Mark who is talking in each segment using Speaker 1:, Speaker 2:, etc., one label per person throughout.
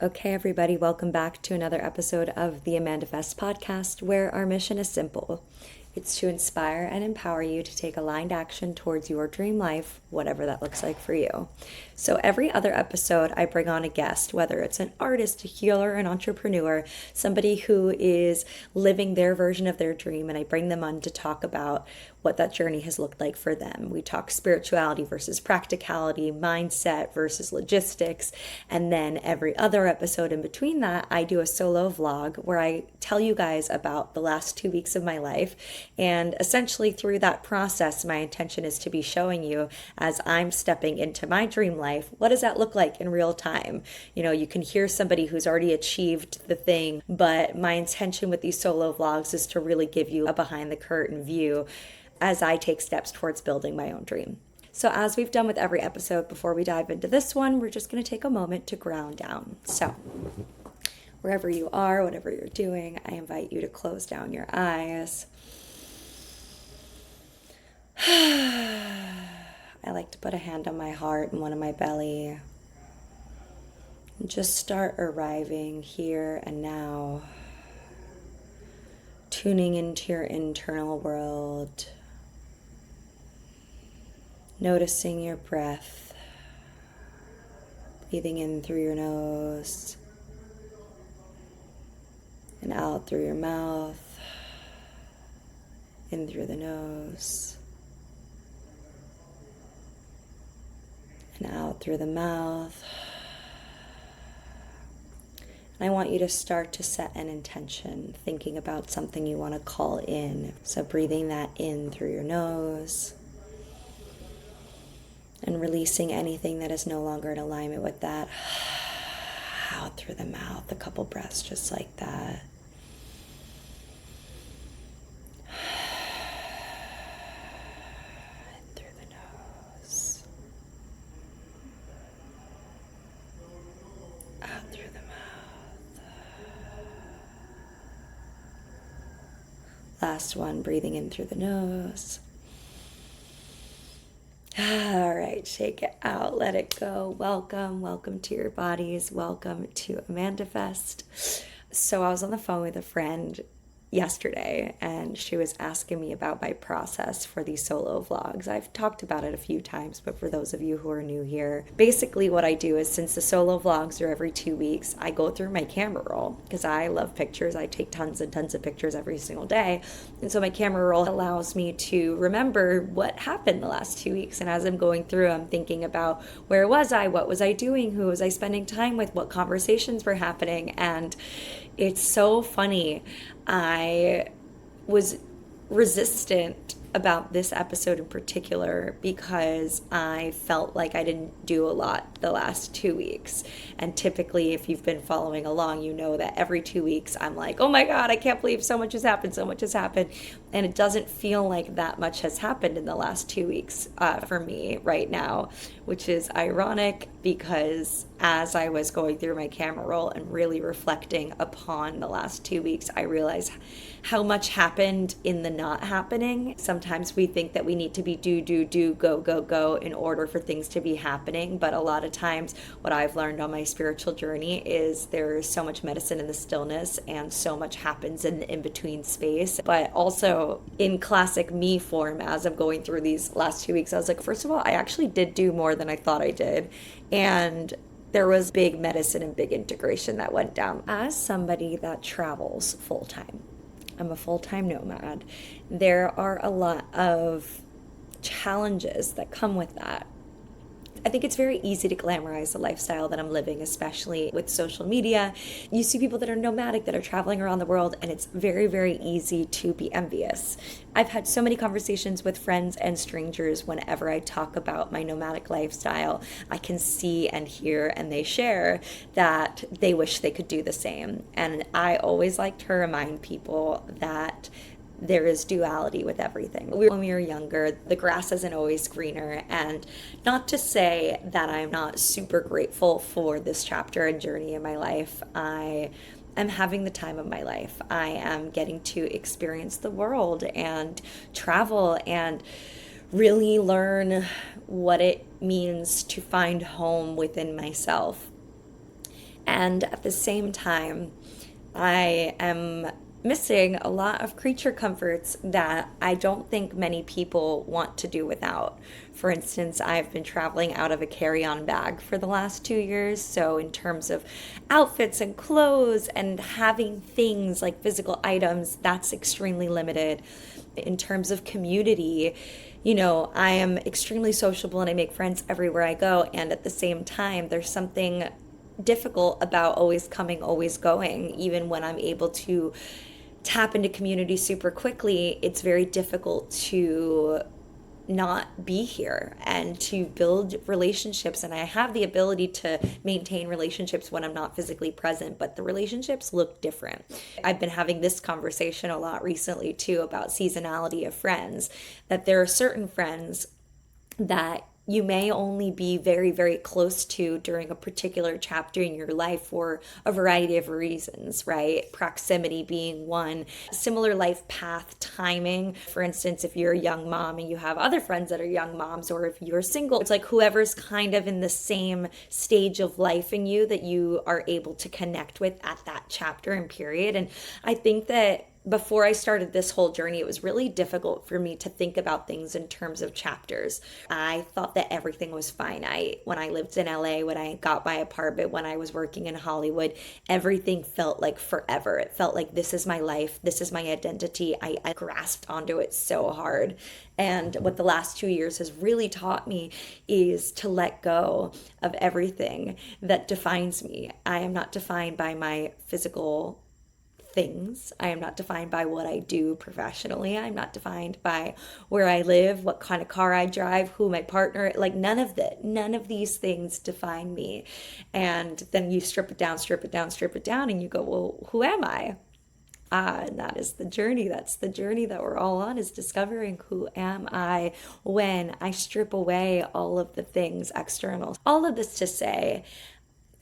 Speaker 1: Okay, everybody, welcome back to another episode of the AmandaFest podcast, where our mission is simple. It's to inspire and empower you to take aligned action towards your dream life, whatever that looks like for you. So every other episode, I bring on a guest, whether it's an artist, a healer, an entrepreneur, somebody who is living their version of their dream, and I bring them on to talk about what that journey has looked like for them. We talk spirituality versus practicality, mindset versus logistics, and then every other episode in between that, I do a solo vlog where I tell you guys about the last 2 weeks of my life. And essentially through that process, my intention is to be showing you, as I'm stepping into my dream life, what does that look like in real time? You know, you can hear somebody who's already achieved the thing, but my intention with these solo vlogs is to really give you a behind the curtain view as I take steps towards building my own dream. So as we've done with every episode, before we dive into this one, we're just going to take a moment to ground down. So wherever you are, whatever you're doing, I invite you to close down your eyes. I like to put a hand on my heart and one on my belly. And just start arriving here and now, tuning into your internal world, noticing your breath, breathing in through your nose and out through your mouth, in through the nose and out through the mouth. And I want you to start to set an intention, thinking about something you want to call in. So breathing that in through your nose and releasing anything that is no longer in alignment with that out through the mouth, a couple breaths just like that. Through the nose, out through the mouth. Last one, breathing in through the nose. All right, shake it out, let it go. Welcome to your bodies. Welcome to AmandaFest. So I was on the phone with a friend yesterday, and she was asking me about my process for these solo vlogs. I've talked about it a few times, but for those of you who are new here, basically what I do is, since the solo vlogs are every 2 weeks, I go through my camera roll because I love pictures. I take tons and tons of pictures every single day. And so my camera roll allows me to remember what happened the last 2 weeks. And as I'm going through, I'm thinking about, where was I? What was I doing? Who was I spending time with? What conversations were happening? And it's so funny. I was resistant about this episode in particular because I felt like I didn't do a lot the last 2 weeks. And typically, if you've been following along, you know that every 2 weeks I'm like, oh my God, I can't believe so much has happened, so much has happened. And it doesn't feel like that much has happened in the last 2 weeks for me right now, which is ironic because as I was going through my camera roll and really reflecting upon the last 2 weeks, I realized how much happened in the not happening. Sometimes we think that we need to be do, go in order for things to be happening. But a lot of times what I've learned on my spiritual journey is there's so much medicine in the stillness and so much happens in the in-between space. But also in classic me form, as I'm going through these last 2 weeks, I was like, first of all, I actually did do more than I thought I did. And there was big medicine and big integration that went down. As somebody that travels full time, I'm a full-time nomad. There are a lot of challenges that come with that. I think it's very easy to glamorize the lifestyle that I'm living, especially with social media. You see people that are nomadic, that are traveling around the world, and it's very, very easy to be envious. I've had so many conversations with friends and strangers whenever I talk about my nomadic lifestyle. I can see and hear, and they share that they wish they could do the same. And I always like to remind people that there is duality with everything. When we were younger, the grass isn't always greener. And not to say that I'm not super grateful for this chapter and journey in my life. I am having the time of my life. I am getting to experience the world and travel and really learn what it means to find home within myself. And at the same time, I am missing a lot of creature comforts that I don't think many people want to do without. For instance, I've been traveling out of a carry on bag for the last 2 years. So, in terms of outfits and clothes and having things like physical items, that's extremely limited. In terms of community, I am extremely sociable and I make friends everywhere I go. And at the same time, there's something difficult about always coming, always going. Even when I'm able to tap into community super quickly, it's very difficult to not be here and to build relationships. And I have the ability to maintain relationships when I'm not physically present, but the relationships look different. I've been having this conversation a lot recently too about seasonality of friends, that there are certain friends that you may only be very, very close to during a particular chapter in your life for a variety of reasons, right? Proximity being one, similar life path, timing. For instance, if you're a young mom and you have other friends that are young moms, or if you're single, it's like whoever's kind of in the same stage of life in you that you are able to connect with at that chapter and period. And I think that before I started this whole journey, it was really difficult for me to think about things in terms of chapters. I thought that everything was finite. When I lived in LA, when I got my apartment, when I was working in Hollywood, everything felt like forever. It felt like this is my life, this is my identity. I grasped onto it so hard. And what the last 2 years has really taught me is to let go of everything that defines me. I am not defined by my physical things. I am not defined by what I do professionally. I'm not defined by where I live, what kind of car I drive, who my partner, like none of these things define me. And then you strip it down, and you go, well, who am I? And that is the journey. That's the journey that we're all on, is discovering who am I when I strip away all of the things external. All of this to say,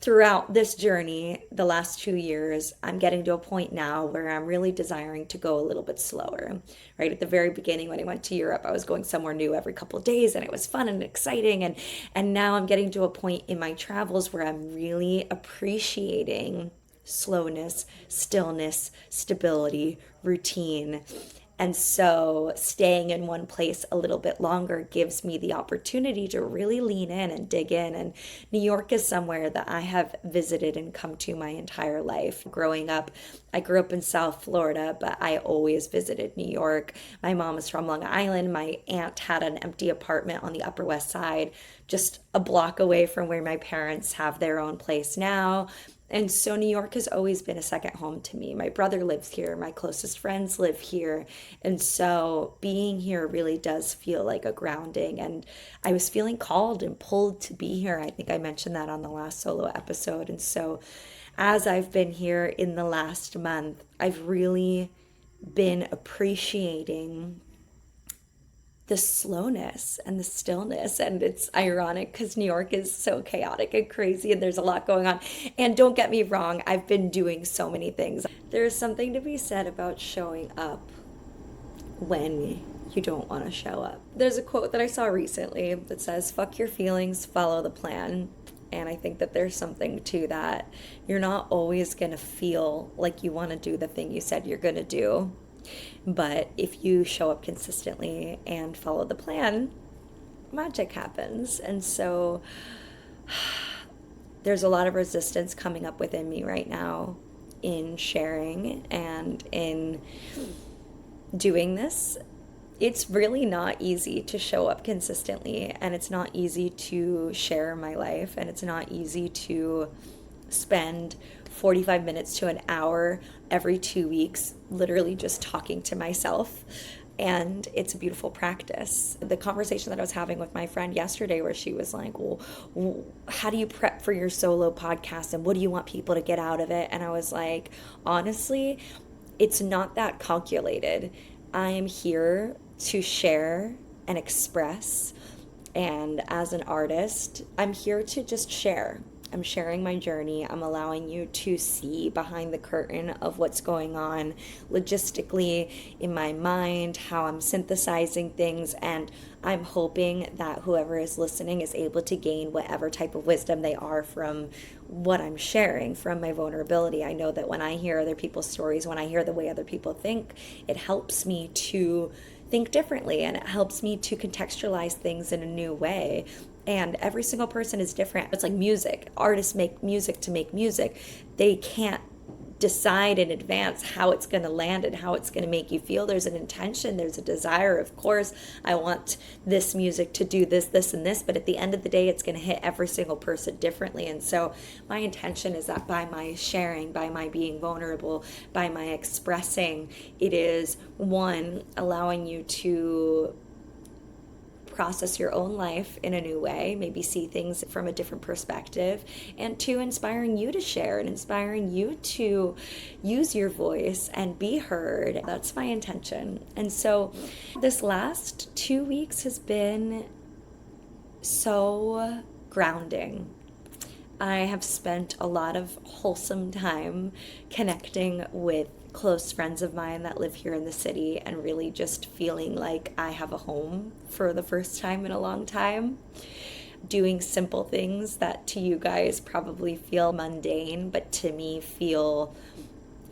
Speaker 1: throughout this journey, the last 2 years, I'm getting to a point now where I'm really desiring to go a little bit slower. Right at the very beginning, when I went to Europe, I was going somewhere new every couple of days, and it was fun and exciting. And now I'm getting to a point in my travels where I'm really appreciating slowness, stillness, stability, routine. And so staying in one place a little bit longer gives me the opportunity to really lean in and dig in. And New York is somewhere that I have visited and come to my entire life. Growing up, I grew up in South Florida, but I always visited New York. My mom is from Long Island. My aunt had an empty apartment on the Upper West Side, just a block away from where my parents have their own place now. And so New York has always been a second home to me. My brother lives here. My closest friends live here. And so being here really does feel like a grounding. And I was feeling called and pulled to be here. I think I mentioned that on the last solo episode. And so as I've been here in the last month, I've really been appreciating the slowness and the stillness. And it's ironic because New York is so chaotic and crazy and there's a lot going on. And don't get me wrong, I've been doing so many things. There's something to be said about showing up when you don't want to show up. There's a quote that I saw recently that says, "Fuck your feelings, follow the plan." And I think that there's something to that. You're not always going to feel like you want to do the thing you said you're going to do. But if you show up consistently and follow the plan, magic happens. And so there's a lot of resistance coming up within me right now in sharing and in doing this. It's really not easy to show up consistently, and it's not easy to share my life, and it's not easy to spend 45 minutes to an hour every 2 weeks literally just talking to myself. And it's a beautiful practice. The conversation that I was having with my friend yesterday, where she was like, well, how do you prep for your solo podcast, and what do you want people to get out of it? And I was like, honestly, it's not that calculated. I am here to share and express. And as an artist, I'm here to just share. I'm sharing my journey. I'm allowing you to see behind the curtain of what's going on logistically in my mind, how I'm synthesizing things, and I'm hoping that whoever is listening is able to gain whatever type of wisdom they are from what I'm sharing, from my vulnerability. I know that when I hear other people's stories, when I hear the way other people think, it helps me to think differently, and it helps me to contextualize things in a new way. And every single person is different. It's like music. Artists make music to make music. They can't decide in advance how it's going to land and how it's going to make you feel. There's an intention, there's a desire. Of course, I want this music to do this, this, and this, but at the end of the day, it's going to hit every single person differently. And so my intention is that by my sharing, by my being vulnerable, by my expressing, it is one, allowing you to process your own life in a new way, maybe see things from a different perspective, and two, inspiring you to share and inspiring you to use your voice and be heard. That's my intention. And so this last 2 weeks has been so grounding. I have spent a lot of wholesome time connecting with close friends of mine that live here in the city and really just feeling like I have a home for the first time in a long time. Doing simple things that to you guys probably feel mundane, but to me feel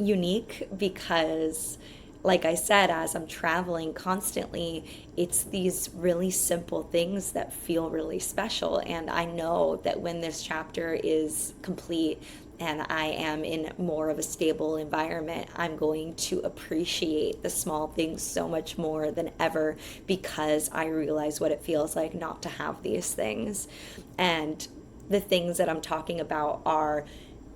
Speaker 1: unique because, like I said, as I'm traveling constantly, it's these really simple things that feel really special. And I know that when this chapter is complete and I am in more of a stable environment, I'm going to appreciate the small things so much more than ever because I realize what it feels like not to have these things. And the things that I'm talking about are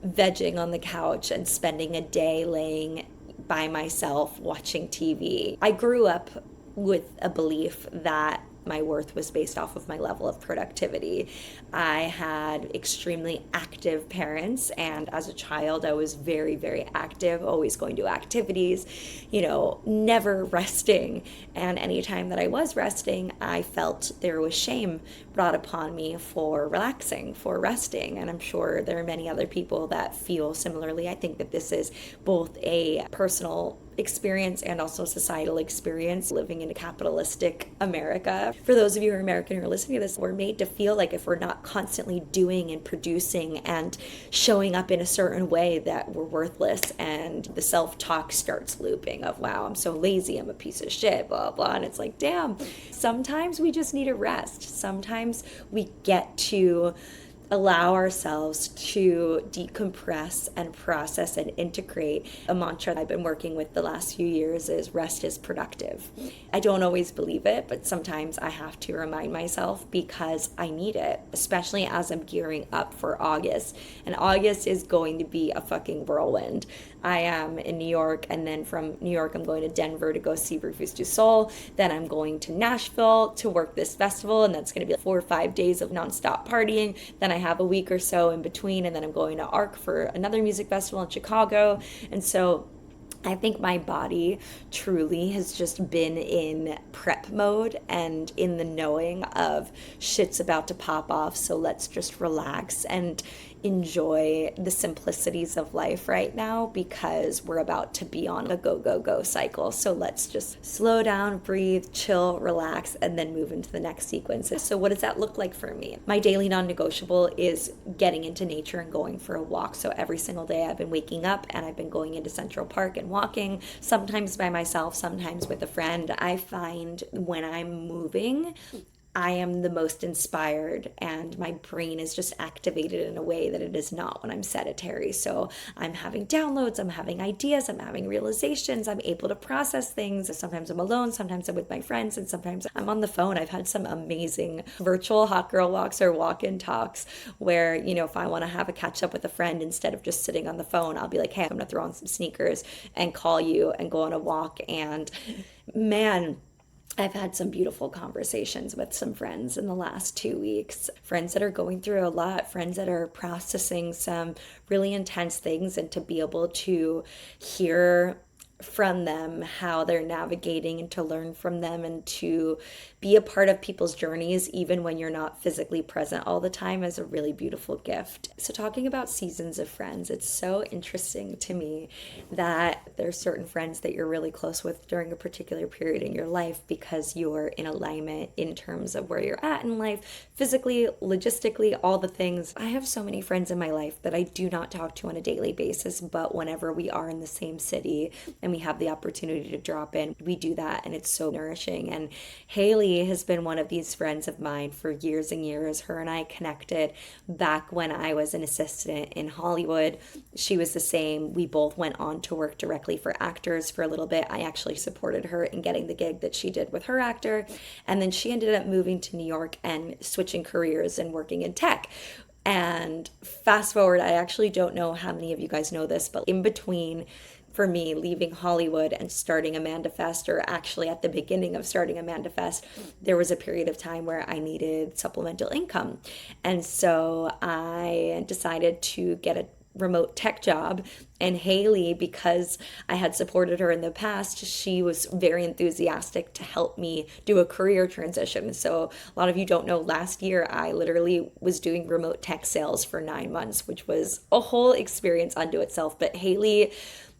Speaker 1: vegging on the couch and spending a day laying by myself watching TV. I grew up with a belief that my worth was based off of my level of productivity. I had extremely active parents, and as a child, I was very, very active, always going to activities, never resting. And anytime that I was resting, I felt there was shame brought upon me for relaxing, for resting. And I'm sure there are many other people that feel similarly. I think that this is both a personal experience and also societal experience living in a capitalistic America. For those of you who are American who are listening to this, we're made to feel like if we're not constantly doing and producing and showing up in a certain way that we're worthless, and the self-talk starts looping of, wow, I'm so lazy, I'm a piece of shit, blah, blah. And it's like, damn, sometimes we just need a rest. Sometimes we get to allow ourselves to decompress and process and integrate. A mantra I've been working with the last few years is rest is productive. I don't always believe it, but sometimes I have to remind myself because I need it, especially as I'm gearing up for August. And August is going to be a fucking whirlwind. I am in New York, and then from New York I'm going to Denver to go see Rufus du Sol. Then I'm going to Nashville to work this festival, and that's going to be 4 or 5 days of nonstop partying. Then I have a week or so in between, and then I'm going to ARC for another music festival in Chicago. And so I think my body truly has just been in prep mode and in the knowing of shit's about to pop off, so let's just relax and enjoy the simplicities of life right now because we're about to be on a go, go, go cycle. So let's just slow down, breathe, chill, relax, and then move into the next sequence. So what does that look like for me? My daily non-negotiable is getting into nature and going for a walk. So every single day I've been waking up and I've been going into Central Park and walking, sometimes by myself, sometimes with a friend. I find when I'm moving, I am the most inspired and my brain is just activated in a way that it is not when I'm sedentary. So I'm having downloads, I'm having ideas, I'm having realizations, I'm able to process things. Sometimes I'm alone, sometimes I'm with my friends, and sometimes I'm on the phone. I've had some amazing virtual hot girl walks or walk-in talks where, if I want to have a catch up with a friend, instead of just sitting on the phone, I'll be like, hey, I'm going to throw on some sneakers and call you and go on a walk. And man, I've had some beautiful conversations with some friends in the last 2 weeks, friends that are going through a lot, friends that are processing some really intense things, and to be able to hear from them how they're navigating, and to learn from them and to be a part of people's journeys even when you're not physically present all the time is a really beautiful gift. So talking about seasons of friends, it's so interesting to me that there's certain friends that you're really close with during a particular period in your life because you're in alignment in terms of where you're at in life, physically, logistically, all the things. I have so many friends in my life that I do not talk to on a daily basis, but whenever we are in the same city and we have the opportunity to drop in, we do that, and it's so nourishing. And Haley has been one of these friends of mine for years and years. Her and I connected back when I was an assistant in Hollywood. She was the same. We both went on to work directly for actors for a little bit. I actually supported her in getting the gig that she did with her actor, and then she ended up moving to New York and switching careers and working in tech. And fast forward, I actually don't know how many of you guys know this, but in between, for me, leaving Hollywood and starting AmandaFest, or actually at the beginning of starting AmandaFest, there was a period of time where I needed supplemental income. And so I decided to get a remote tech job. And Haley, because I had supported her in the past, she was very enthusiastic to help me do a career transition. So a lot of you don't know, last year I literally was doing remote tech sales for 9 months, which was a whole experience unto itself. But Haley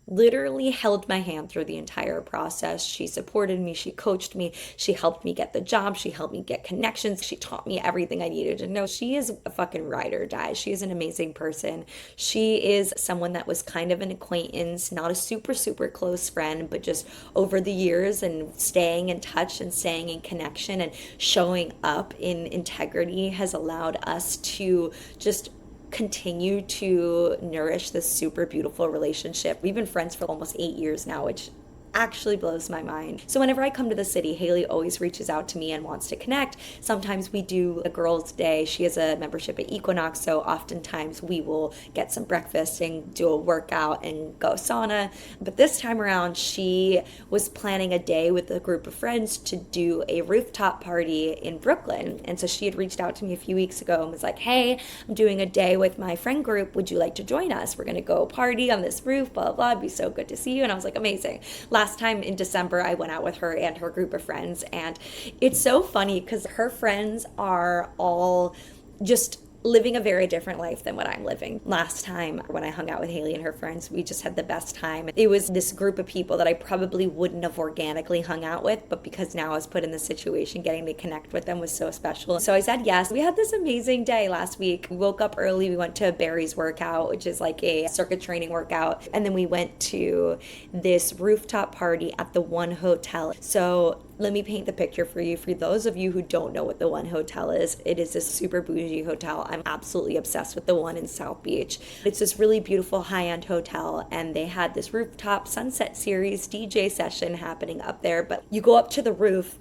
Speaker 1: literally held my hand through the entire process. She supported me, she coached me, she helped me get the job, she helped me get connections, she taught me everything I needed to know. She is a fucking ride or die. She is an amazing person. She is someone that was kind of an acquaintance, not a super, super close friend, but just over the years and staying in touch and staying in connection and showing up in integrity has allowed us to just continue to nourish this super beautiful relationship. We've been friends for almost 8 years now, which actually blows my mind. So whenever I come to the city, Haley always reaches out to me and wants to connect. Sometimes we do a girls' day. She has a membership at Equinox, so oftentimes we will get some breakfast and do a workout and go sauna. But this time around, she was planning a day with a group of friends to do a rooftop party in Brooklyn. And so she had reached out to me a few weeks ago and was like, hey, I'm doing a day with my friend group. Would you like to join us? We're going to go party on this roof, blah, blah, blah. It'd be so good to see you. And I was like, amazing. Last time in December, I went out with her and her group of friends, and it's so funny because her friends are all just living a very different life than what I'm living. Last time when I hung out with Haley and her friends, we just had the best time. It was this group of people that I probably wouldn't have organically hung out with, but because now I was put in this situation, getting to connect with them was so special. So I said yes. We had this amazing day last week. We woke up early. We went to Barry's workout, which is like a circuit training workout. And then we went to this rooftop party at the One Hotel. So let me paint the picture for you. For those of you who don't know what the One Hotel is, it is a super bougie hotel. I'm absolutely obsessed with the one in South Beach. It's this really beautiful high-end hotel, and they had this rooftop sunset series DJ session happening up there. But you go up to the roof,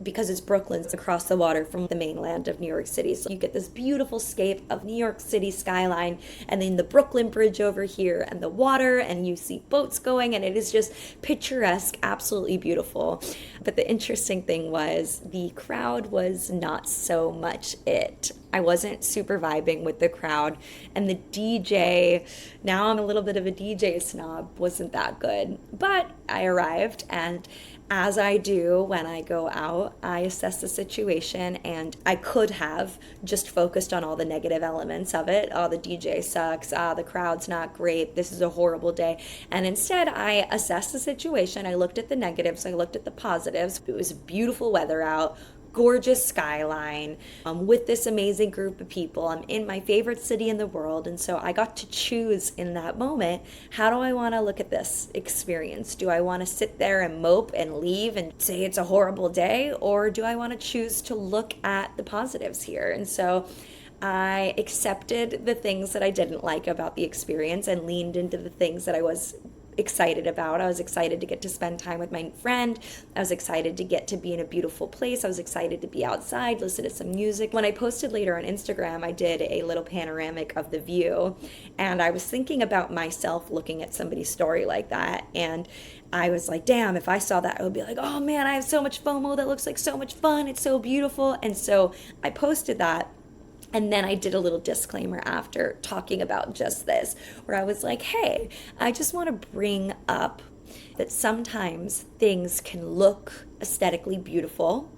Speaker 1: because it's Brooklyn, it's across the water from the mainland of New York City. So you get this beautiful scape of New York City skyline, and then the Brooklyn Bridge over here and the water, and you see boats going, and it is just picturesque, absolutely beautiful. But the interesting thing was the crowd was not so much it. I wasn't super vibing with the crowd, and the DJ, now I'm a little bit of a DJ snob, wasn't that good. But I arrived, and as I do when I go out, I assess the situation, and I could have just focused on all the negative elements of it. Oh, the DJ sucks. The crowd's not great. This is a horrible day. And instead, I assessed the situation. I looked at the negatives. I looked at the positives. It was beautiful weather out. Gorgeous skyline, with this amazing group of people. I'm in my favorite city in the world, and so I got to choose in that moment, how do I want to look at this experience? Do I want to sit there and mope and leave and say it's a horrible day, or do I want to choose to look at the positives here? And so I accepted the things that I didn't like about the experience and leaned into the things that I was excited about. I was excited to get to spend time with my friend. I was excited to get to be in a beautiful place. I was excited to be outside, listen to some music. When I posted later on Instagram, I did a little panoramic of the view, and I was thinking about myself looking at somebody's story like that, and I was like, damn, if I saw that, I would be like, oh man, I have so much FOMO. That looks like so much fun. It's so beautiful. And so I posted that. And then I did a little disclaimer after talking about just this, where I was like, hey, I just want to bring up that sometimes things can look aesthetically beautiful.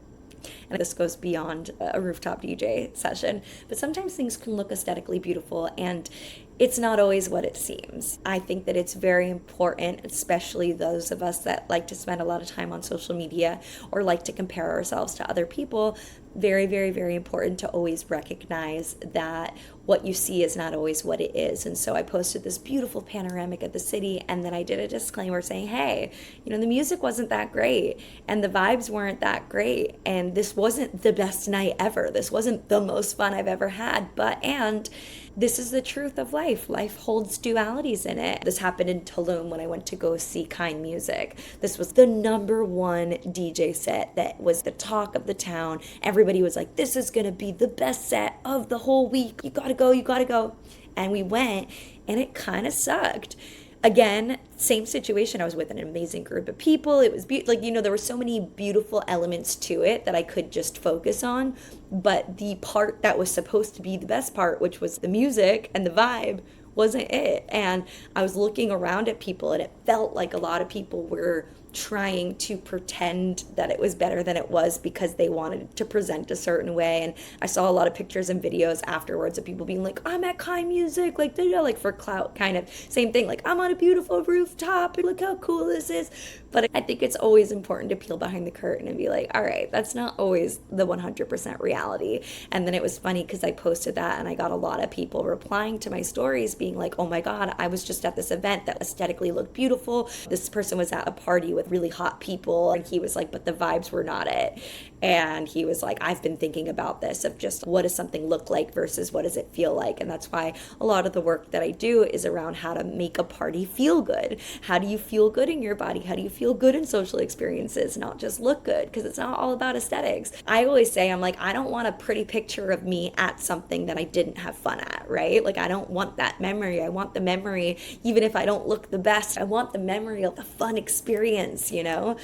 Speaker 1: And this goes beyond a rooftop DJ session, but sometimes things can look aesthetically beautiful and it's not always what it seems. I think that it's very important, especially those of us that like to spend a lot of time on social media or like to compare ourselves to other people. Very, very, very important to always recognize that what you see is not always what it is. And so I posted this beautiful panoramic of the city, and then I did a disclaimer saying, hey, the music wasn't that great and the vibes weren't that great, and this wasn't the best night ever. This wasn't the most fun I've ever had, and this is the truth of life. Life holds dualities in it. This happened in Tulum when I went to go see Kind Music. This was the number one DJ set that was the talk of the town. Everybody was like, this is going to be the best set of the whole week. You gotta go, you gotta go. And we went, and it kind of sucked. Again, same situation. I was with an amazing group of people. It was there were so many beautiful elements to it that I could just focus on. But the part that was supposed to be the best part, which was the music and the vibe, wasn't it. And I was looking around at people, and it felt like a lot of people were trying to pretend that it was better than it was because they wanted to present a certain way. And I saw a lot of pictures and videos afterwards of people being like, I'm at Kind Music, like for clout, kind of same thing, like I'm on a beautiful rooftop, look how cool this is. But I think it's always important to peel behind the curtain and be like, all right, that's not always the 100% reality. And then it was funny because I posted that and I got a lot of people replying to my stories being like, oh my God, I was just at this event that aesthetically looked beautiful. This person was at a party with really hot people, and he was like, but the vibes were not it. And he was like, I've been thinking about this of just what does something look like versus what does it feel like. And that's why a lot of the work that I do is around how to make a party feel good. How do you feel good in your body? How do you feel good in social experiences, not just look good? Because it's not all about aesthetics. I always say, I'm like, I don't want a pretty picture of me at something that I didn't have fun at, right? Like, I don't want that memory. I want the memory, even if I don't look the best, I want the memory of the fun experience,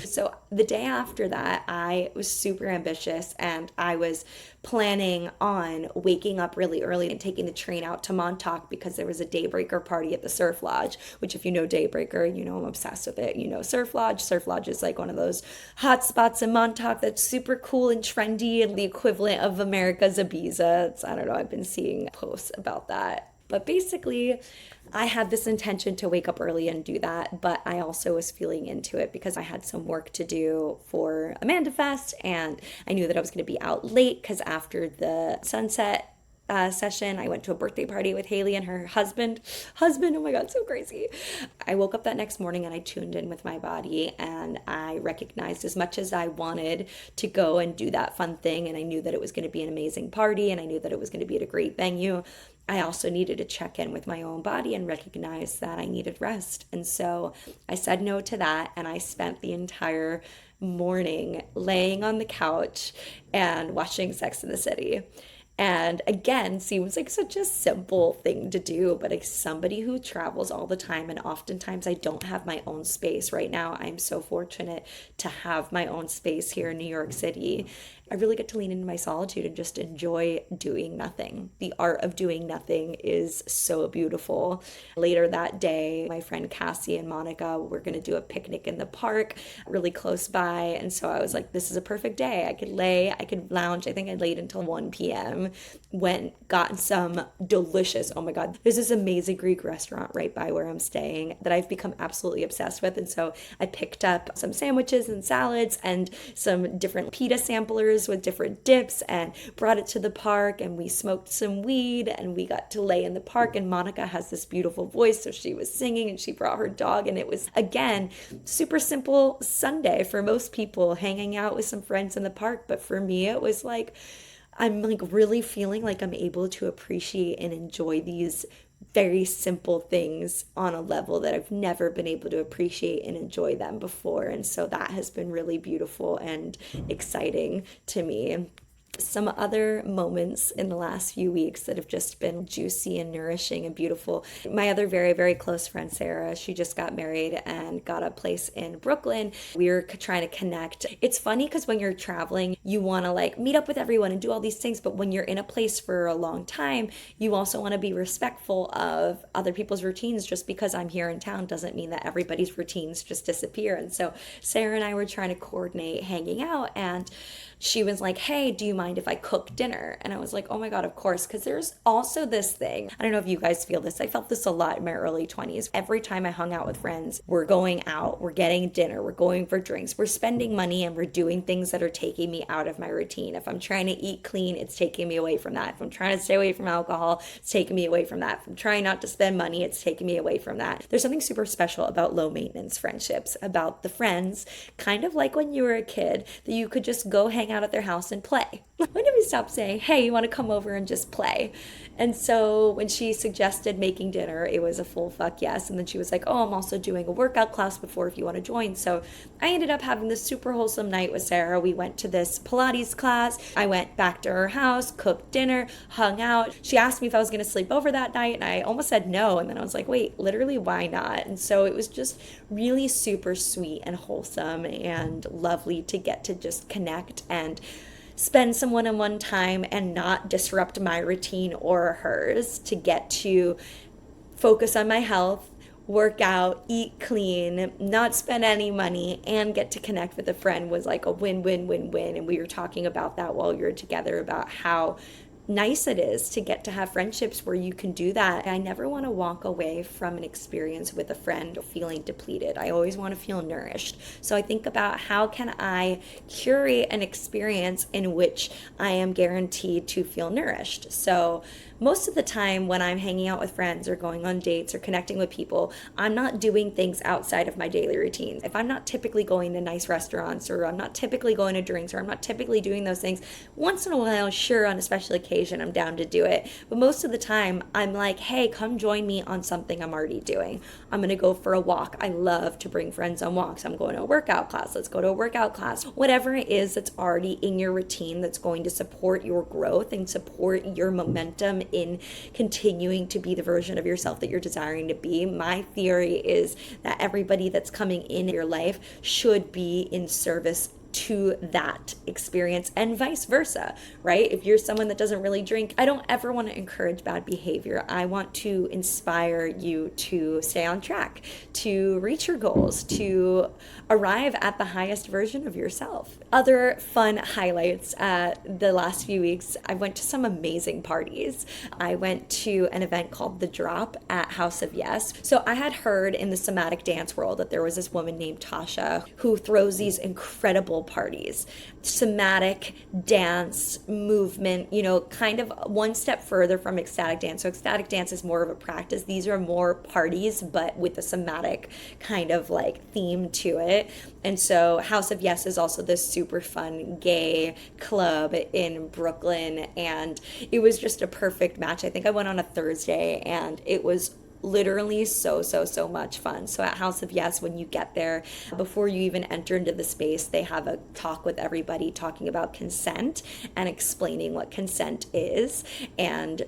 Speaker 1: So the day after that, I was super ambitious, and I was planning on waking up really early and taking the train out to Montauk because there was a Daybreaker party at the Surf Lodge, which if you know Daybreaker, I'm obsessed with it. Surf Lodge. Surf Lodge is like one of those hot spots in Montauk that's super cool and trendy and the equivalent of America's Ibiza. I don't know, I've been seeing posts about that. But basically, I had this intention to wake up early and do that, but I also was feeling into it because I had some work to do for AmandaFest, and I knew that I was going to be out late because after the sunset session, I went to a birthday party with Haley and her husband. Oh my God, so crazy. I woke up that next morning and I tuned in with my body, and I recognized, as much as I wanted to go and do that fun thing, and I knew that it was going to be an amazing party, and I knew that it was going to be at a great venue, I also needed to check in with my own body and recognize that I needed rest. And so I said no to that, and I spent the entire morning laying on the couch and watching Sex and the City. And again, seems like such a simple thing to do, but as somebody who travels all the time, and oftentimes I don't have my own space right now, I'm so fortunate to have my own space here in New York City. I really get to lean into my solitude and just enjoy doing nothing. The art of doing nothing is so beautiful. Later that day, my friend Cassie and Monica were going to do a picnic in the park really close by. And so I was like, this is a perfect day. I could lounge. I think I laid until 1 p.m. Went, got some delicious, oh my God, there's this amazing Greek restaurant right by where I'm staying that I've become absolutely obsessed with. And so I picked up some sandwiches and salads and some different pita samplers with different dips and brought it to the park, and we smoked some weed and we got to lay in the park. And Monica has this beautiful voice, so she was singing and she brought her dog, and it was, again, super simple Sunday for most people, hanging out with some friends in the park. But for me, it was like, I'm like really feeling like I'm able to appreciate and enjoy these very simple things on a level that I've never been able to appreciate and enjoy them before. And so that has been really beautiful and exciting to me. Some other moments in the last few weeks that have just been juicy and nourishing and beautiful. My other very, very close friend, Sarah, she just got married and got a place in Brooklyn. We were trying to connect. It's funny because when you're traveling, you want to like meet up with everyone and do all these things. But when you're in a place for a long time, you also want to be respectful of other people's routines. Just because I'm here in town doesn't mean that everybody's routines just disappear. And so Sarah and I were trying to coordinate hanging out, and she was like, hey, do you mind if I cook dinner? And I was like, oh my God, of course. Because there's also this thing. I don't know if you guys feel this. I felt this a lot in my early 20s. Every time I hung out with friends, we're going out, we're getting dinner, we're going for drinks, we're spending money, and we're doing things that are taking me out of my routine. If I'm trying to eat clean, it's taking me away from that. If I'm trying to stay away from alcohol, it's taking me away from that. If I'm trying not to spend money, it's taking me away from that. There's something super special about low maintenance friendships, about the friends, kind of like when you were a kid, that you could just go hang out at their house and play. When did we stop saying, hey, you want to come over and just play? And so when she suggested making dinner, it was a full fuck yes. And then she was like, oh, I'm also doing a workout class before if you want to join. So I ended up having this super wholesome night with Sarah. We went to this Pilates class. I went back to her house, cooked dinner, hung out. She asked me if I was going to sleep over that night, and I almost said no. And then I was like, wait, literally, why not? And so it was just really super sweet and wholesome and lovely to get to just connect and spend some one-on-one time and not disrupt my routine or hers, to get to focus on my health, work out, eat clean, not spend any money, and get to connect with a friend was like a win-win-win-win. And we were talking about that while we were together, about how nice it is to get to have friendships where you can do that. I never want to walk away from an experience with a friend feeling depleted. I always want to feel nourished. So I think about, how can I curate an experience in which I am guaranteed to feel nourished? So most of the time when I'm hanging out with friends or going on dates or connecting with people, I'm not doing things outside of my daily routines. If I'm not typically going to nice restaurants, or I'm not typically going to drinks, or I'm not typically doing those things, once in a while, sure, on a special occasion, I'm down to do it. But most of the time, I'm like, hey, come join me on something I'm already doing. I'm going to go for a walk. I love to bring friends on walks. I'm going to a workout class. Let's go to a workout class. Whatever it is that's already in your routine that's going to support your growth and support your momentum in continuing to be the version of yourself that you're desiring to be. My theory is that everybody that's coming in your life should be in service to that experience, and vice versa, right? If you're someone that doesn't really drink, I don't ever want to encourage bad behavior. I want to inspire you to stay on track, to reach your goals, to arrive at the highest version of yourself. Other fun highlights the last few weeks, I went to some amazing parties. I went to an event called The Drop at House of Yes. So I had heard in the somatic dance world that there was this woman named Tasha who throws these incredible parties. Somatic dance movement, kind of one step further from ecstatic dance. So ecstatic dance is more of a practice. These are more parties, but with a somatic kind of like theme to it. And so House of Yes is also this super fun gay club in Brooklyn. And it was just a perfect match. I think I went on a Thursday, and it was literally so much fun. So at House of Yes, when you get there, before you even enter into the space, they have a talk with everybody talking about consent and explaining what consent is, and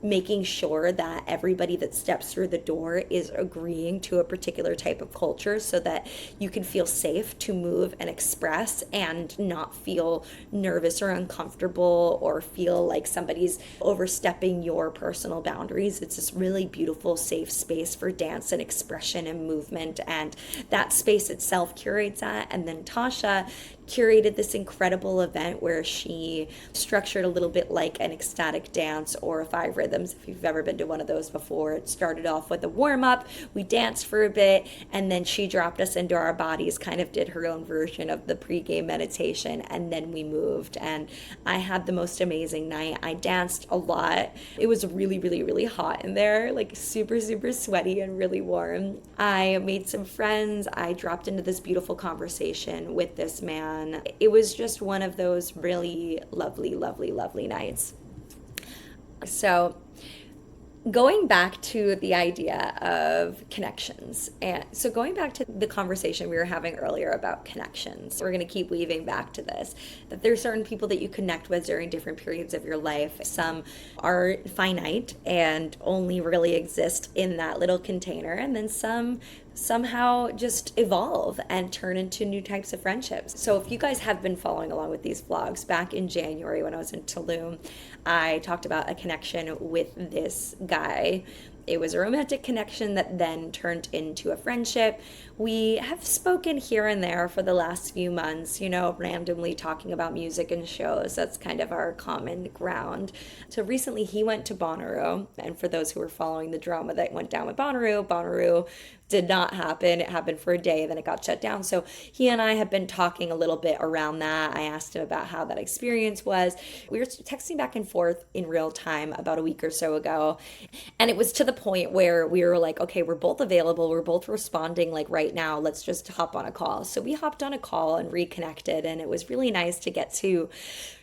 Speaker 1: making sure that everybody that steps through the door is agreeing to a particular type of culture, so that you can feel safe to move and express and not feel nervous or uncomfortable or feel like somebody's overstepping your personal boundaries. It's this really beautiful, safe space for dance and expression and movement, and that space itself curates that. And then Tasha curated this incredible event where she structured a little bit like an ecstatic dance or a 5 rhythms, if you've ever been to one of those before. It started off with a warm-up, we danced for a bit, and then she dropped us into our bodies, kind of did her own version of the pre-game meditation, and then we moved. And I had the most amazing night. I danced a lot. It was really hot in there, like super sweaty and really warm. I made some friends. I dropped into this beautiful conversation with this man. It was just one of those really lovely nights. So going back to the idea of connections. And so going back to the conversation we were having earlier about connections, we're going to keep weaving back to this, that there's certain people that you connect with during different periods of your life. Some are finite and only really exist in that little container, and then some somehow just evolve and turn into new types of friendships. So if you guys have been following along with these vlogs, back in January when I was in Tulum, I talked about a connection with this guy. It was a romantic connection that then turned into a friendship. We have spoken here and there for the last few months, randomly talking about music and shows. That's kind of our common ground. So recently he went to Bonnaroo, and for those who were following the drama that went down with Bonnaroo did not happen. It happened for a day, then it got shut down. So he and I have been talking a little bit around that. I asked him about how that experience was. We were texting back and forth in real time about a week or so ago. And it was to the point where we were like, okay, we're both available. We're both responding like right now. Let's just hop on a call. So we hopped on a call and reconnected. And it was really nice to get to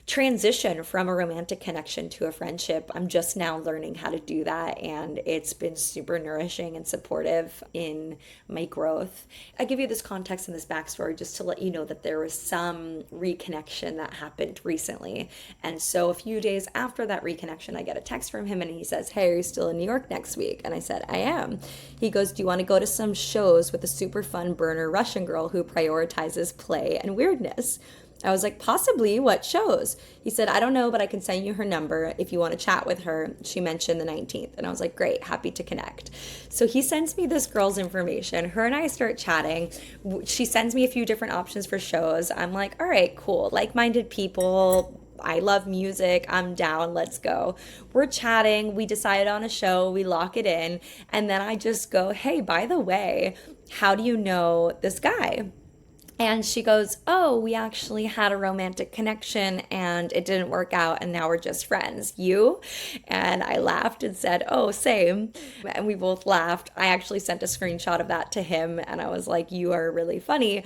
Speaker 1: transition from a romantic connection to a friendship. I'm just now learning how to do that, and it's been super nourishing and supportive in my growth. I give you this context and this backstory just to let you know that there was some reconnection that happened recently. And so a few days after that reconnection, I get a text from him and he says, "Hey, are you still in New York next week?" And I said, "I am." He goes, "Do you want to go to some shows with a super fun burner Russian girl who prioritizes play and weirdness?" I was like, "Possibly. What shows?" He said, "I don't know, but I can send you her number if you want to chat with her. She mentioned the 19th. And I was like, "Great, happy to connect." So he sends me this girl's information. Her and I start chatting. She sends me a few different options for shows. I'm like, all right, cool. Like-minded people. I love music. I'm down. Let's go. We're chatting. We decide on a show. We lock it in. And then I just go, "Hey, by the way, how do you know this guy?" And she goes, "Oh, we actually had a romantic connection and it didn't work out and now we're just friends. You?" And I laughed and said, "Oh, same." And we both laughed. I actually sent a screenshot of that to him and I was like, "You are really funny."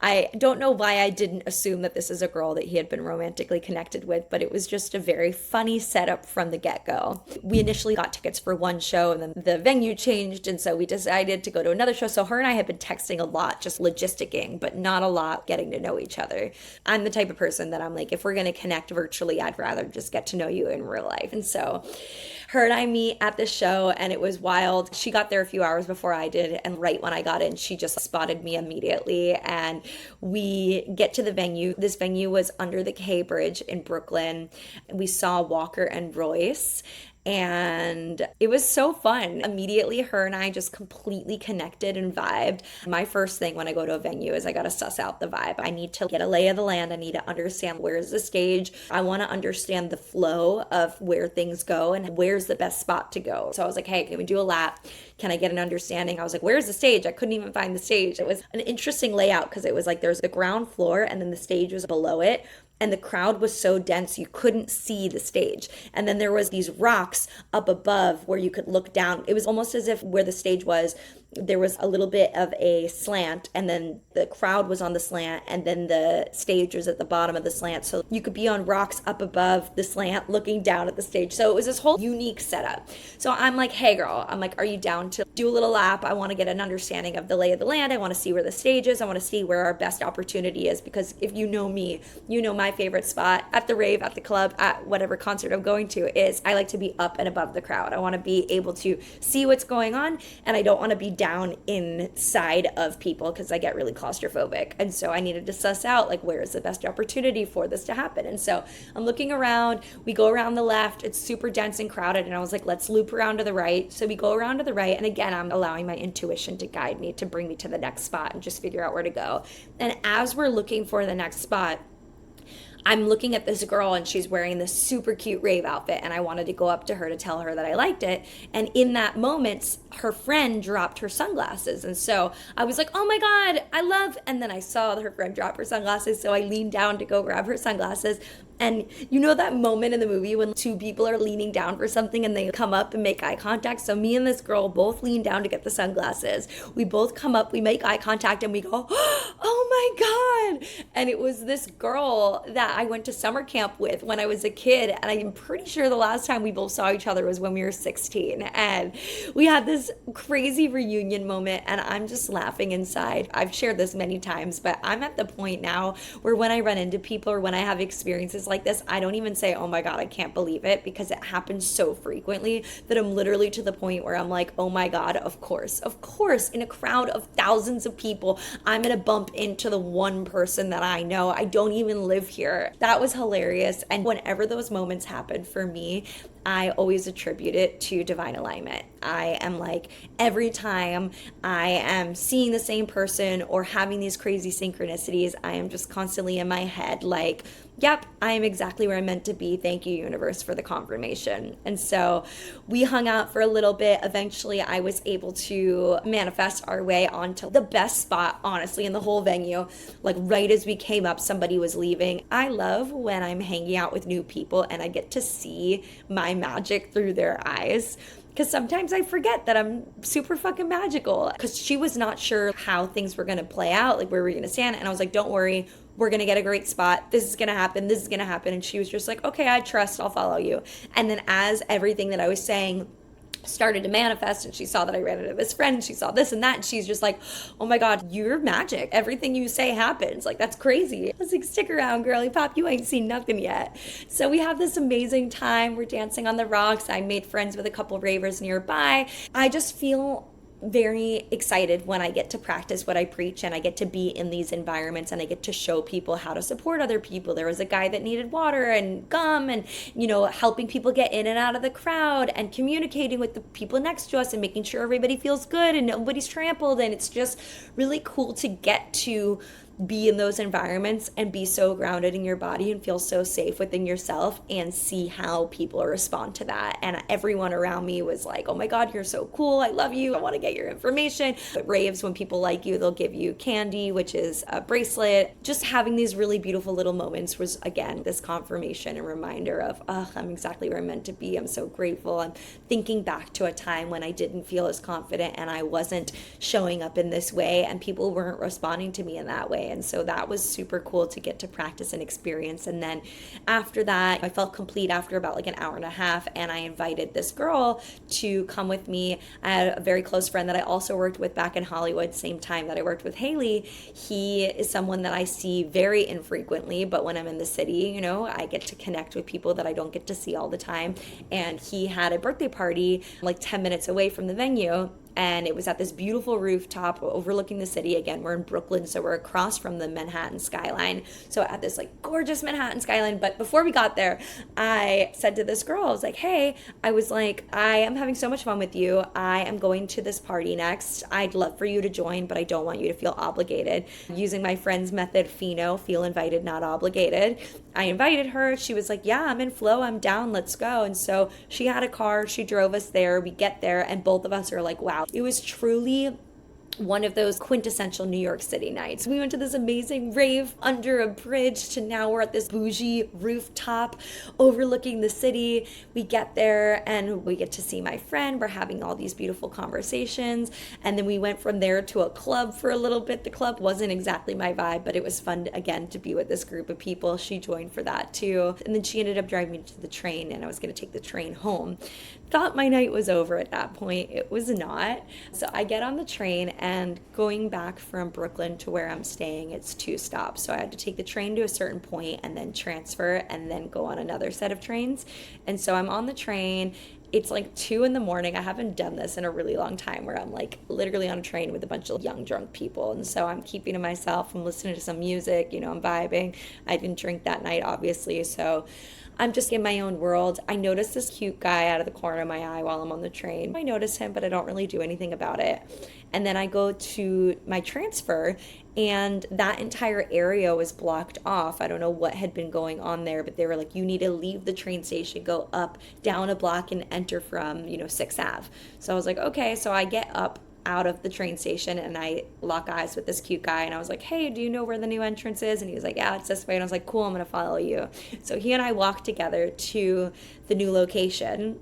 Speaker 1: I don't know why I didn't assume that this is a girl that he had been romantically connected with, but it was just a very funny setup from the get-go. We initially got tickets for one show and then the venue changed, and so we decided to go to another show. So her and I had been texting a lot, just logisticking, but not a lot getting to know each other. I'm the type of person that I'm like, if we're going to connect virtually, I'd rather just get to know you in real life. And so her and I meet at the show and it was wild. She got there a few hours before I did, and right when I got in, she just spotted me immediately. And we get to the venue. This venue was under the K Bridge in Brooklyn. We saw Walker and Royce. And it was so fun. Immediately, her and I just completely connected and vibed. My first thing when I go to a venue is I got to suss out the vibe. I need to get a lay of the land. I need to understand where's the stage. I want to understand the flow of where things go and where's the best spot to go. So I was like, "Hey, can we do a lap? Can I get an understanding?" I was like, "Where's the stage?" I couldn't even find the stage. It was an interesting layout because it was like there's the ground floor and then the stage was below it. And the crowd was so dense you couldn't see the stage. And then there was these rocks up above where you could look down. It was almost as if where the stage was, there was a little bit of a slant, and then the crowd was on the slant, and then the stage was at the bottom of the slant. So you could be on rocks up above the slant looking down at the stage. So it was this whole unique setup. So I'm like, "Hey girl," I'm like, "Are you down to do a little lap? I want to get an understanding of the lay of the land. I want to see where the stage is. I want to see where our best opportunity is." Because if you know me, you know my favorite spot at the rave, at the club, at whatever concert I'm going to is I like to be up and above the crowd. I want to be able to see what's going on, and I don't want to be down inside of people because I get really claustrophobic. And so I needed to suss out like where is the best opportunity for this to happen. And so I'm looking around. We go around the left. It's super dense and crowded. And I was like, let's loop around to the right. So we go around to the right. And again, I'm allowing my intuition to guide me, to bring me to the next spot and just figure out where to go. And as we're looking for the next spot, I'm looking at this girl and she's wearing this super cute rave outfit, and I wanted to go up to her to tell her that I liked it. And in that moment, her friend dropped her sunglasses. And so I was like, "Oh my God, I love," and then I saw her friend drop her sunglasses. So I leaned down to go grab her sunglasses. And you know that moment in the movie when two people are leaning down for something and they come up and make eye contact? So me and this girl both lean down to get the sunglasses. We both come up, we make eye contact, and we go, "Oh my God. And it was this girl that I went to summer camp with when I was a kid. And I'm pretty sure the last time we both saw each other was when we were 16. And we had this crazy reunion moment. And I'm just laughing inside. I've shared this many times, but I'm at the point now where when I run into people or when I have experiences like this, I don't even say, oh my God, I can't believe it, because it happens so frequently that I'm literally to the point where I'm like, oh my God, of course, in a crowd of thousands of people, I'm gonna bump into the one person that I know. I don't even live here. That was hilarious. And whenever those moments happen for me, I always attribute it to divine alignment. I am like, every time I am seeing the same person or having these crazy synchronicities, I am just constantly in my head like, yep, I am exactly where I'm meant to be. Thank you, universe, for the confirmation. And so we hung out for a little bit. Eventually, I was able to manifest our way onto the best spot, honestly, in the whole venue. Like right as we came up, somebody was leaving. I love when I'm hanging out with new people and I get to see my magic through their eyes. Because sometimes I forget that I'm super fucking magical. Because she was not sure how things were going to play out, like where we were going to stand. And I was like, don't worry, we're going to get a great spot. This is going to happen. This is going to happen. And she was just like, okay, I trust. I'll follow you. And then as everything that I was saying started to manifest, and she saw that I ran into this friend, and she saw this and that, and she's just like, oh my God, you're magic. Everything you say happens. Like, that's crazy. I was like, stick around, girly pop. You ain't seen nothing yet. So we have this amazing time. We're dancing on the rocks. I made friends with a couple ravers nearby. I just feel very excited when I get to practice what I preach and I get to be in these environments and I get to show people how to support other people. There was a guy that needed water and gum and, helping people get in and out of the crowd and communicating with the people next to us and making sure everybody feels good and nobody's trampled. And it's just really cool to get to be in those environments and be so grounded in your body and feel so safe within yourself and see how people respond to that. And everyone around me was like, oh my God, you're so cool. I love you. I want to get your information. But raves, when people like you, they'll give you candy, which is a bracelet. Just having these really beautiful little moments was, again, this confirmation and reminder of, I'm exactly where I'm meant to be. I'm so grateful. I'm thinking back to a time when I didn't feel as confident and I wasn't showing up in this way and people weren't responding to me in that way. And so that was super cool to get to practice and experience. And then after that, I felt complete after about like an hour and a half. And I invited this girl to come with me. I had a very close friend that I also worked with back in Hollywood, same time that I worked with Haley. He is someone that I see very infrequently, but when I'm in the city, I get to connect with people that I don't get to see all the time. And he had a birthday party like 10 minutes away from the venue. And it was at this beautiful rooftop overlooking the city. Again, we're in Brooklyn, so we're across from the Manhattan skyline. So at this like gorgeous Manhattan skyline. But before we got there, I said to this girl, I was like, hey, I am having so much fun with you. I am going to this party next. I'd love for you to join, but I don't want you to feel obligated. Using my friend's method, Fino, feel invited, not obligated. I invited her. She was like, yeah, I'm in flow. I'm down. Let's go. And so she had a car. She drove us there. We get there and both of us are like, wow. It was truly one of those quintessential New York City nights. We went to this amazing rave under a bridge to now we're at this bougie rooftop overlooking the city. We get there and we get to see my friend. We're having all these beautiful conversations. And then we went from there to a club for a little bit. The club wasn't exactly my vibe, but it was fun, again, to be with this group of people. She joined for that too. And then she ended up driving me to the train and I was going to take the train home. Thought my night was over at that point. It was not. So I get on the train and going back from Brooklyn to where I'm staying, it's 2 stops. So I had to take the train to a certain point and then transfer and then go on another set of trains. And so I'm on the train. It's like 2 a.m. I haven't done this in a really long time where I'm like literally on a train with a bunch of young drunk people. And so I'm keeping to myself. I'm listening to some music, I'm vibing. I didn't drink that night, obviously. So I'm just in my own world. I notice this cute guy out of the corner of my eye while I'm on the train. I notice him, but I don't really do anything about it. And then I go to my transfer and that entire area was blocked off. I don't know what had been going on there, but they were like, you need to leave the train station, go up, down a block and enter from, 6th Ave. So I was like, okay. So I get up out of the train station and I lock eyes with this cute guy and I was like, hey, do you know where the new entrance is? And he was like, yeah, it's this way. And I was like, cool, I'm gonna follow you. So he and I walked together to the new location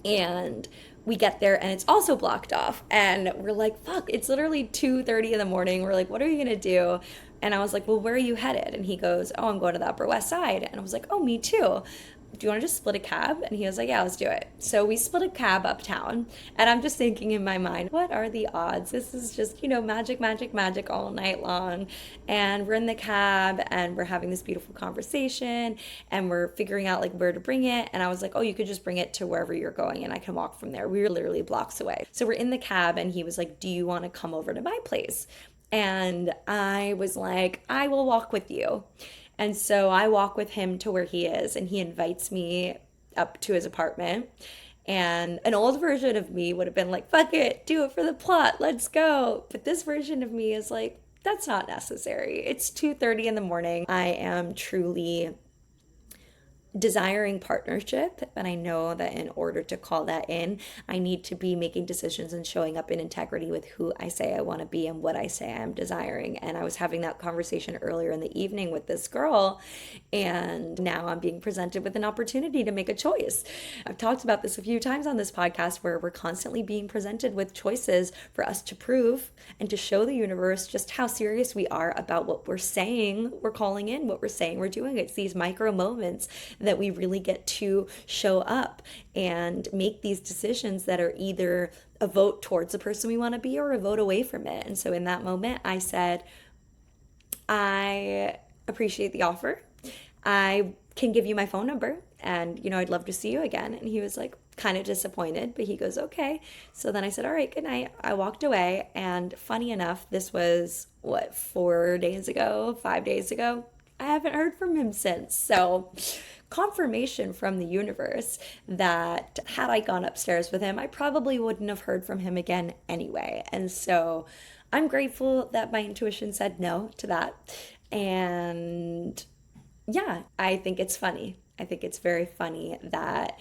Speaker 1: and we get there and it's also blocked off and we're like, fuck, it's literally 2:30 in the morning. We're like, what are you gonna do? And I was like, well, where are you headed? And he goes, oh, I'm going to the Upper West Side. And I was like, oh, me too. Do you want to just split a cab? And he was like, yeah, let's do it. So we split a cab uptown. And I'm just thinking in my mind, what are the odds? This is just, magic, magic, magic all night long. And we're in the cab and we're having this beautiful conversation and we're figuring out like where to bring it. And I was like, oh, you could just bring it to wherever you're going and I can walk from there. We were literally blocks away. So we're in the cab and he was like, do you want to come over to my place? And I was like, I will walk with you. And so I walk with him to where he is, and he invites me up to his apartment. And an old version of me would have been like, fuck it, do it for the plot, let's go. But this version of me is like, that's not necessary. It's 2:30 in the morning. I am truly desiring partnership, and I know that in order to call that in, I need to be making decisions and showing up in integrity with who I say I want to be and what I say I'm desiring. And I was having that conversation earlier in the evening with this girl, and now I'm being presented with an opportunity to make a choice. I've talked about this a few times on this podcast, where we're constantly being presented with choices for us to prove and to show the universe just how serious we are about what we're saying we're calling in, what we're saying we're doing. It's these micro moments that we really get to show up and make these decisions that are either a vote towards the person we want to be or a vote away from it. And so in that moment, I said, I appreciate the offer. I can give you my phone number and, I'd love to see you again. And he was like, kind of disappointed, but he goes, okay. So then I said, all right, good night. I walked away. And funny enough, this was 4 days ago, 5 days ago. I haven't heard from him since. So confirmation from the universe that had I gone upstairs with him, I probably wouldn't have heard from him again anyway. And so I'm grateful that my intuition said no to that. And yeah, I think it's funny. I think it's very funny that,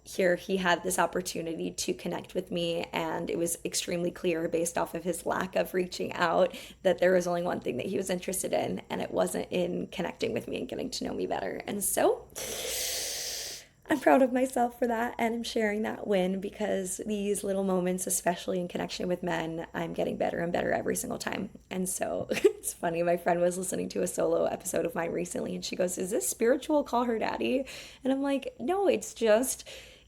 Speaker 1: here he had this opportunity to connect with me, and it was extremely clear based off of his lack of reaching out that there was only one thing that he was interested in, and it wasn't in connecting with me and getting to know me better. And so I'm proud of myself for that, and I'm sharing that win, because these little moments, especially in connection with men, I'm getting better and better every single time. And so it's funny, my friend was listening to a solo episode of mine recently, and she goes, is this spiritual, call her daddy? And I'm like, no, it's just,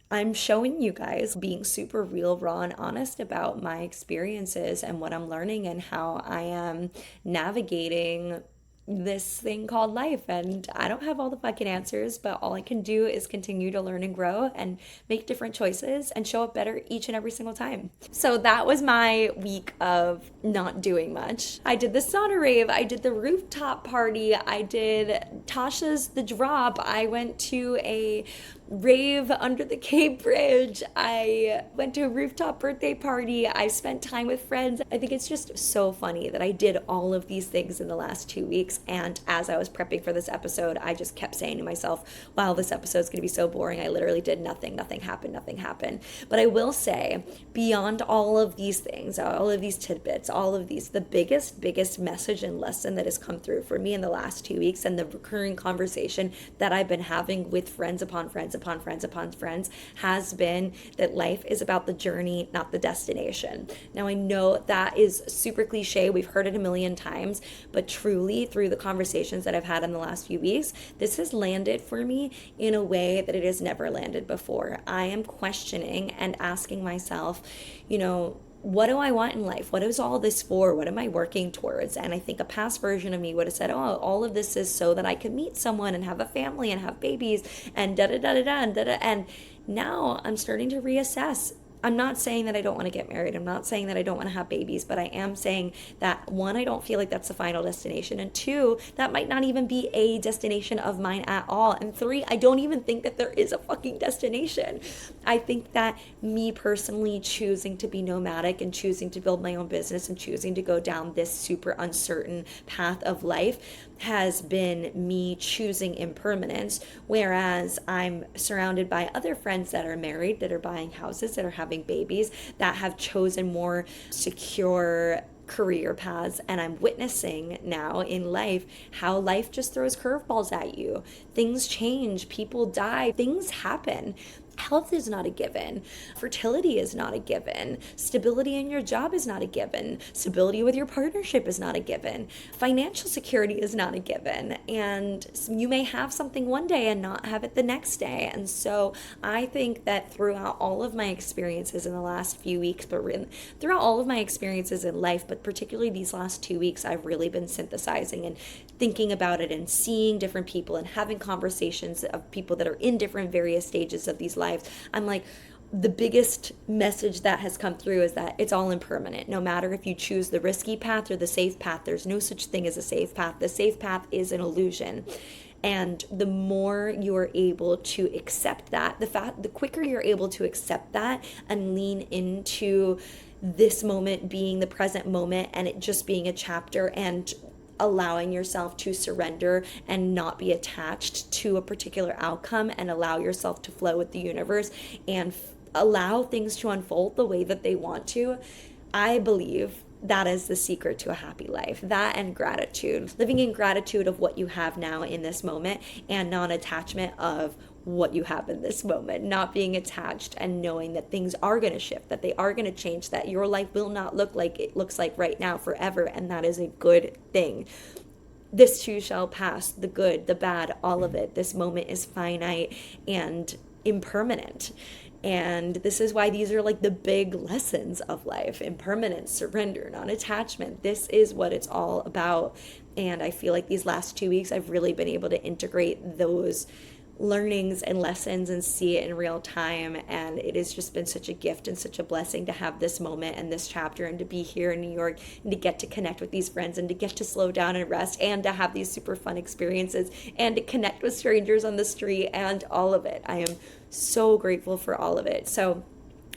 Speaker 1: I'm showing you guys, being super real, raw, and honest about my experiences and what I'm learning and how I am navigating this thing called life. And I don't have all the fucking answers, but all I can do is continue to learn and grow and make different choices and show up better each and every single time. So that was my week of not doing much. I did the sauna rave, I did the rooftop party, I did Tasha's The Drop, I went to a rave under the Cape Bridge, I went to a rooftop birthday party, I spent time with friends. I think it's just so funny that I did all of these things in the last 2 weeks. And as I was prepping for this episode, I just kept saying to myself, wow, this episode's gonna be so boring. I literally did nothing happened. But I will say, beyond all of these things, all of these tidbits, all of these, the biggest message and lesson that has come through for me in the last 2 weeks, and the recurring conversation that I've been having with friends upon friends has been that life is about the journey, not the destination. Now I know that is super cliche, we've heard it a million times, but truly through the conversations that I've had in the last few weeks, this has landed for me in a way that it has never landed before. I am questioning and asking myself, what do I want in life? What is all this for? What am I working towards? And I think a past version of me would have said, oh, all of this is so that I could meet someone and have a family and have babies and da-da-da-da-da and da-da. And now I'm starting to reassess. I'm not saying that I don't want to get married. I'm not saying that I don't want to have babies, but I am saying that, one, I don't feel like that's the final destination. And two, that might not even be a destination of mine at all. And three, I don't even think that there is a fucking destination. I think that me personally choosing to be nomadic and choosing to build my own business and choosing to go down this super uncertain path of life has been me choosing impermanence, whereas I'm surrounded by other friends that are married, that are buying houses, that are having babies, that have chosen more secure career paths. And I'm witnessing now in life how life just throws curveballs at you. Things change, people die, things happen. Health is not a given. Fertility is not a given. Stability in your job is not a given. Stability with your partnership is not a given. Financial security is not a given. And you may have something one day and not have it the next day. And so I think that throughout all of my experiences in the last few weeks, but throughout all of my experiences in life, but particularly these last 2 weeks, I've really been synthesizing and thinking about it and seeing different people and having conversations of people that are in different various stages of these lives. I'm like, the biggest message that has come through is that it's all impermanent. No matter if you choose the risky path or the safe path, there's no such thing as a safe path. The safe path is an illusion. And the more you're able to accept that, the quicker you're able to accept that and lean into this moment being the present moment and it just being a chapter, and allowing yourself to surrender and not be attached to a particular outcome, and allow yourself to flow with the universe and allow things to unfold the way that they want to. I believe that is the secret to a happy life. That and gratitude. Living in gratitude of what you have now in this moment, and non-attachment of what you have in this moment, not being attached, and knowing that things are going to shift, that they are going to change, that your life will not look like it looks like right now forever, and that is a good thing. This too shall pass, the good, the bad, all of it. This moment is finite and impermanent. And this is why these are like the big lessons of life: impermanence, surrender, non-attachment. This is what it's all about. And I feel like these last 2 weeks, I've really been able to integrate those learnings and lessons and see it in real time. And it has just been such a gift and such a blessing to have this moment and this chapter, and to be here in New York, and to get to connect with these friends, and to get to slow down and rest, and to have these super fun experiences, and to connect with strangers on the street, and all of it. I am so grateful for all of it. So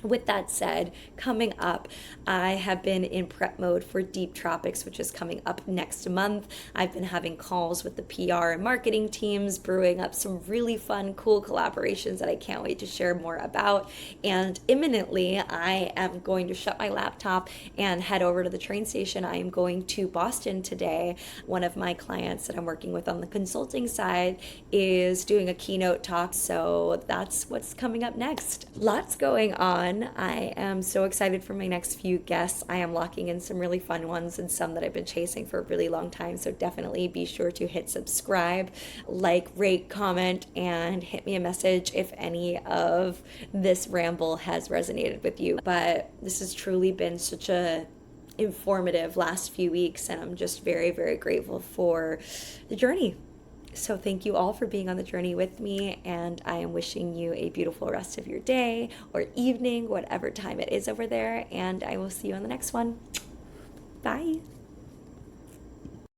Speaker 1: with that said, coming up, I have been in prep mode for Deep Tropics, which is coming up next month. I've been having calls with the PR and marketing teams, brewing up some really fun, cool collaborations that I can't wait to share more about. And imminently, I am going to shut my laptop and head over to the train station. I am going to Boston today. One of my clients that I'm working with on the consulting side is doing a keynote talk, so that's what's coming up next. Lots going on. I am so excited for my next few guests. I am locking in some really fun ones, and some that I've been chasing for a really long time. So definitely be sure to hit subscribe, like, rate, comment, and hit me a message if any of this ramble has resonated with you. But this has truly been such a informative last few weeks, and I'm just very, very grateful for the journey. So thank you all for being on the journey with me, and I am wishing you a beautiful rest of your day or evening, whatever time it is over there, and I will see you on the next one. Bye.